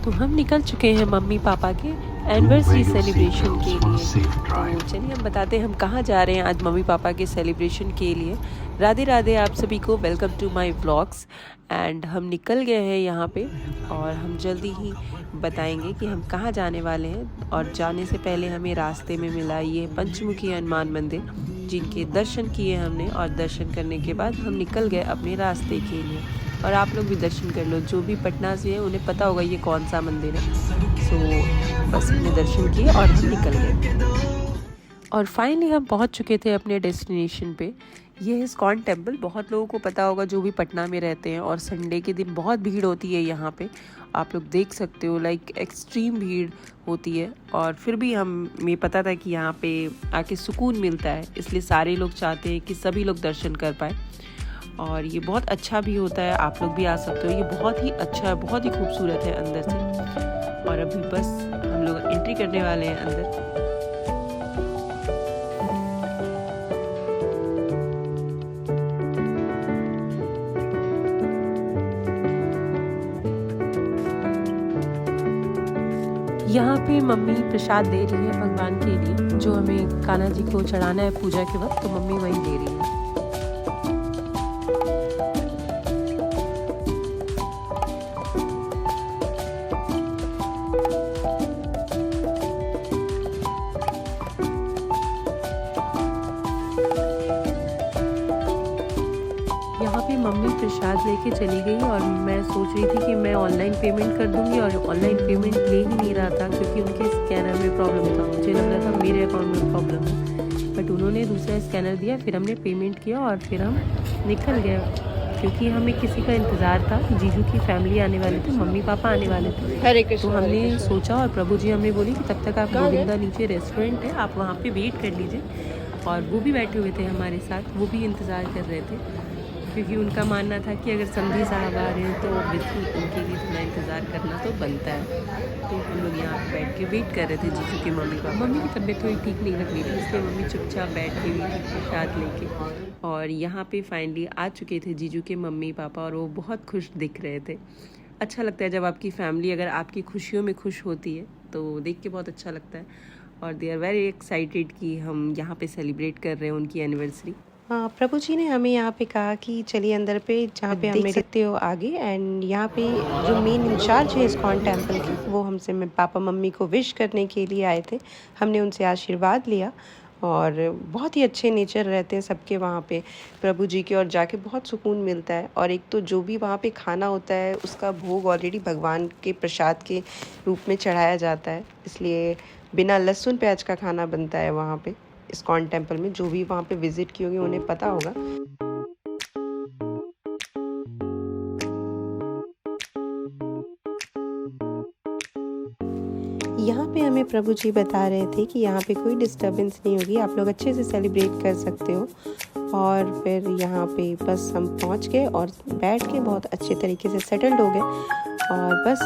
तो हम निकल चुके हैं मम्मी पापा के एनिवर्सरी सेलिब्रेशन के लिए। तो चलिए हम बताते हैं हम कहाँ जा रहे हैं आज मम्मी पापा के सेलिब्रेशन के लिए। राधे राधे आप सभी को, वेलकम टू माय व्लॉग्स। एंड हम निकल गए हैं यहाँ पे और हम जल्दी ही बताएंगे कि हम कहाँ जाने वाले हैं। और जाने से पहले हमें रास्ते में मिला ये पंचमुखी हनुमान मंदिर, जिनके दर्शन किए हमने। और दर्शन करने के बाद हम निकल गए अपने रास्ते के लिए। और आप लोग भी दर्शन कर लो, जो भी पटना से है उन्हें पता होगा ये कौन सा मंदिर है। सो बस हमने दर्शन किए और हम निकल गए। और फाइनली हम पहुंच चुके थे अपने डेस्टिनेशन पे। ये है इस्कॉन टेम्पल। बहुत लोगों को पता होगा जो भी पटना में रहते हैं। और संडे के दिन बहुत भीड़ होती है यहाँ पे, आप लोग देख सकते हो, लाइक एक्सट्रीम भीड़ होती है। और फिर भी हमें पता था कि यहाँ पे आके सुकून मिलता है, इसलिए सारे लोग चाहते हैं कि सभी लोग दर्शन कर पाए। और ये बहुत अच्छा भी होता है, आप लोग भी आ सकते हो। ये बहुत ही अच्छा है, बहुत ही खूबसूरत है अंदर से। और अभी बस हम लोग एंट्री करने वाले हैं अंदर। यहाँ पे मम्मी प्रसाद दे रही है भगवान के लिए, जो हमें कान्हा जी को चढ़ाना है पूजा के वक्त, तो मम्मी वही दे रही है। यहाँ पे मम्मी प्रसाद लेके चली गई और मैं सोच रही थी कि मैं ऑनलाइन पेमेंट कर दूंगी, और ऑनलाइन पेमेंट ले ही नहीं रहा था क्योंकि उनके स्कैनर में प्रॉब्लम था। मुझे लग रहा था मेरे अकाउंट में प्रॉब्लम है, बट उन्होंने दूसरा स्कैनर दिया। फिर हमने पेमेंट किया और फिर हम निकल गए, क्योंकि हमें किसी का इंतज़ार था। जीजू की फैमिली आने वाले थे, मम्मी पापा आने वाले थे। तो हमने सोचा, और प्रभु जी हमने बोली कि तब तक आप गोविंदा नीचे रेस्टोरेंट है, आप वहाँ पे वेट कर लीजिए। और वो भी बैठे हुए थे हमारे साथ, वो भी इंतज़ार कर रहे थे, क्योंकि उनका मानना था कि अगर समधी साहब आ रहे हैं तो ऑब्वियसली उनके लिए थोड़ा इंतज़ार करना तो बनता है। तो हम लोग यहाँ पे बैठ के वेट कर रहे थे जीजू के मम्मी पापा। मम्मी की तबीयत थोड़ी ठीक नहीं लग रही थी, इसलिए मम्मी चुपचाप बैठ के हुई थी प्रसाद लेके। और यहाँ पे फाइनली आ चुके थे जीजू के मम्मी पापा, और वो बहुत खुश दिख रहे थे। अच्छा लगता है जब आपकी फैमिली अगर आपकी खुशियों में खुश होती है, तो देख के बहुत अच्छा लगता है। और दे आर वेरी एक्साइटेड कि हम यहाँ पे सेलिब्रेट कर रहे हैं उनकी एनिवर्सरी। हाँ, प्रभु जी ने हमें यहाँ पे कहा कि चलिए अंदर पे, जहाँ पे हम देख सकते हो आगे। एंड यहाँ पे जो मेन इंचार्ज है इस्कॉन टेम्पल की, वो हमसे पापा मम्मी को विश करने के लिए आए थे। हमने उनसे आशीर्वाद लिया, और बहुत ही अच्छे नेचर रहते हैं सबके वहाँ पे प्रभु जी के, और जाके बहुत सुकून मिलता है। और एक तो जो भी वहाँ पे खाना होता है, उसका भोग ऑलरेडी भगवान के प्रसाद के रूप में चढ़ाया जाता है, इसलिए बिना लहसुन प्याज का खाना बनता है वहाँ पे इस्कॉन टेम्पल में। जो भी वहाँ पे विजिट किए होंगे उन्हें पता होगा। यहाँ पे हमें प्रभु जी बता रहे थे कि यहाँ पे कोई डिस्टरबेंस नहीं होगी, आप लोग अच्छे से सेलिब्रेट कर सकते हो। और फिर यहाँ पे बस हम पहुँच गए और बैठ के बहुत अच्छे तरीके से सेटल्ड हो गए। और बस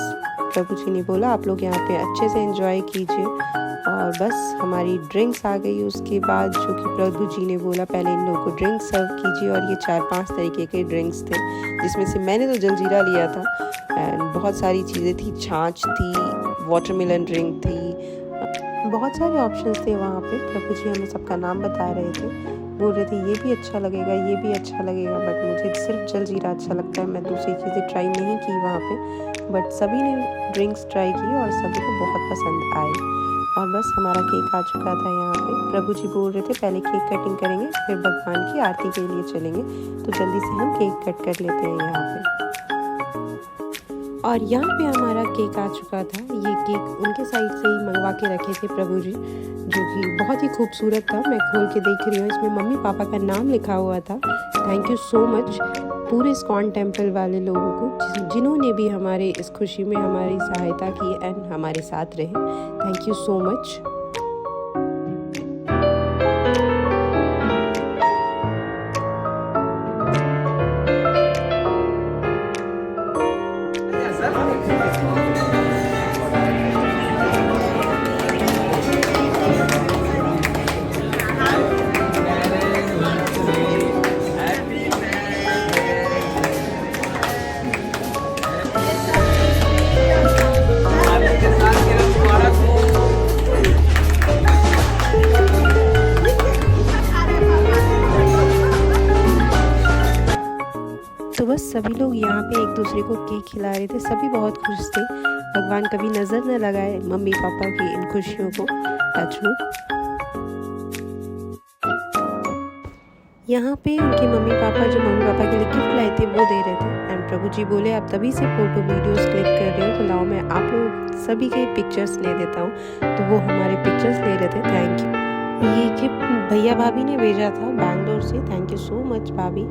प्रभु जी ने बोला आप लोग यहाँ पे अच्छे से एंजॉय कीजिए। और बस हमारी ड्रिंक्स आ गई उसके बाद, जो कि प्रभु जी ने बोला पहले इन लोगों को ड्रिंक सर्व कीजिए। और ये 4-5 तरीके के ड्रिंक्स थे, जिसमें से मैंने तो जलजीरा लिया था। एंड बहुत सारी चीज़ें थी, छाछ थी, वाटरमेलन ड्रिंक थी, बहुत सारे ऑप्शंस थे वहाँ पे। प्रभु जी हमें सबका नाम बता रहे थे, बोल रहे थे ये भी अच्छा लगेगा, ये भी अच्छा लगेगा। बट मुझे सिर्फ जलजीरा अच्छा लगता है, मैं दूसरी चीज़ें ट्राई नहीं की वहाँ पे। बट सभी ने ड्रिंक्स ट्राई की और सभी को बहुत पसंद आए। और बस हमारा केक आ चुका था यहाँ पे। प्रभु जी बोल रहे थे पहले केक कटिंग करेंगे, फिर भगवान की आरती के लिए चलेंगे, तो जल्दी से हम केक कट कर लेते हैं यहाँ पे। और यहाँ पे हमारा केक आ चुका था। ये केक उनके साइड से ही मंगवा के रखे थे प्रभु जी, जो कि बहुत ही खूबसूरत था। मैं खोल के देख रही हूँ, इसमें मम्मी पापा का नाम लिखा हुआ था। थैंक यू सो मच पूरे इस्कॉन टेम्पल वाले लोगों को, जिन्होंने भी हमारे इस खुशी में हमारी सहायता की एंड हमारे साथ रहे। Thank you so much. सभी लोग यहाँ पे एक दूसरे को केक खिला रहे थे, सभी बहुत खुश थे। भगवान कभी नज़र न लगाए मम्मी पापा की इन खुशियों को, टचवुड। यहाँ पे उनके मम्मी पापा जो मम्मी पापा के लिए गिफ्ट लाए थे वो दे रहे थे। एंड प्रभु जी बोले आप तभी से फ़ोटो वीडियोस क्लिक कर रहे हो, तो लाओ मैं आप लोग सभी के पिक्चर्स ले देता हूँ। तो वो हमारे पिक्चर्स ले रहे थे, थैंक यू। ये गिफ्ट भैया भाभी ने भेजा था बैंगलोर से, थैंक यू सो मच भाभी।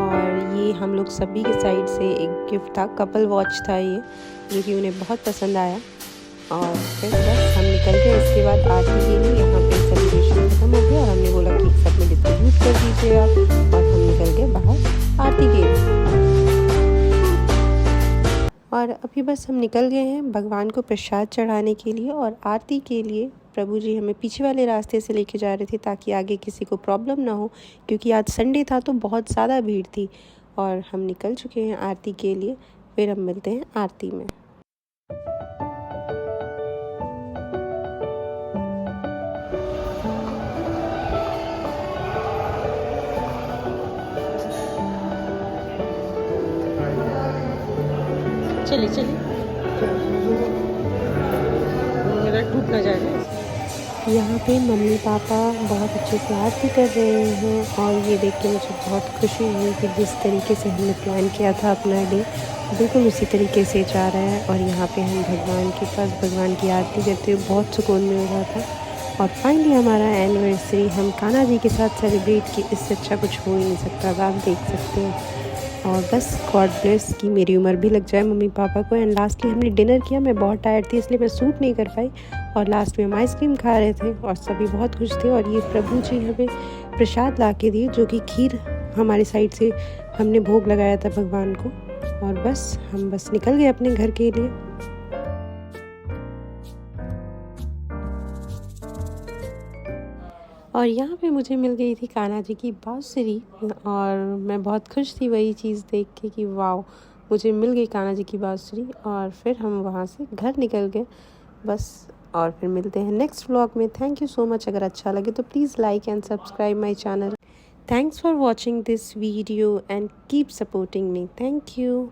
और ये हम लोग सभी के साइड से एक गिफ्ट था, कपल वॉच था ये, जो कि उन्हें बहुत पसंद आया। और फिर बस हम निकल गए। इसके बाद आरती के लिए यहाँ पे सेलिब्रेशन खत्म हो गया और हमने बोला कि सब में डिस्ट्रीब्यूट कर दीजिए आप, और हम निकल गए बाहर आरती के लिए। और अभी बस हम निकल गए हैं भगवान को प्रसाद चढ़ाने के लिए और आरती के लिए। प्रभु जी हमें पीछे वाले रास्ते से लेके जा रहे थे ताकि आगे किसी को प्रॉब्लम ना हो, क्योंकि आज संडे था तो बहुत ज़्यादा भीड़ थी। और हम निकल चुके हैं आरती के लिए, फिर हम मिलते हैं आरती में। चलिए चलिए, मेरा टूट ना जाएगा। यहाँ पे मम्मी पापा बहुत अच्छे से आरती कर रहे हैं और ये देख के मुझे बहुत खुशी हुई कि जिस तरीके से हमने प्लान किया था अपना डे, बिल्कुल उसी तरीके से जा रहा है। और यहाँ पे हम भगवान के पास भगवान की आरती करते हुए बहुत सुकून मिल रहा था। और फाइनली हमारा एनिवर्सरी हम कान्हा जी के साथ सेलिब्रेट किए, इससे अच्छा कुछ हो ही नहीं सकता था, आप देख सकते हैं। और बस गॉड ब्लेस कि मेरी उम्र भी लग जाए मम्मी पापा को। एंड लास्टली हमने डिनर किया, मैं बहुत टायर्ड थी इसलिए मैं सूट नहीं कर पाई, और लास्ट में हम आइसक्रीम खा रहे थे और सभी बहुत खुश थे। और ये प्रभु जी हमें प्रसाद ला के दिए, जो कि खीर हमारी साइड से हमने भोग लगाया था भगवान को। और बस हम निकल गए अपने घर के लिए। और यहाँ पे मुझे मिल गई थी कान्हा जी की बांसुरी, और मैं बहुत खुश थी वही चीज़ देख के कि वाओ, मुझे मिल गई कान्हा जी की बांसुरी। और फिर हम वहाँ से घर निकल गए बस। और फिर मिलते हैं नेक्स्ट व्लॉग में। Thank you so much. अगर अच्छा लगे तो please like and subscribe my channel. Thanks for watching this video and keep supporting me. Thank you.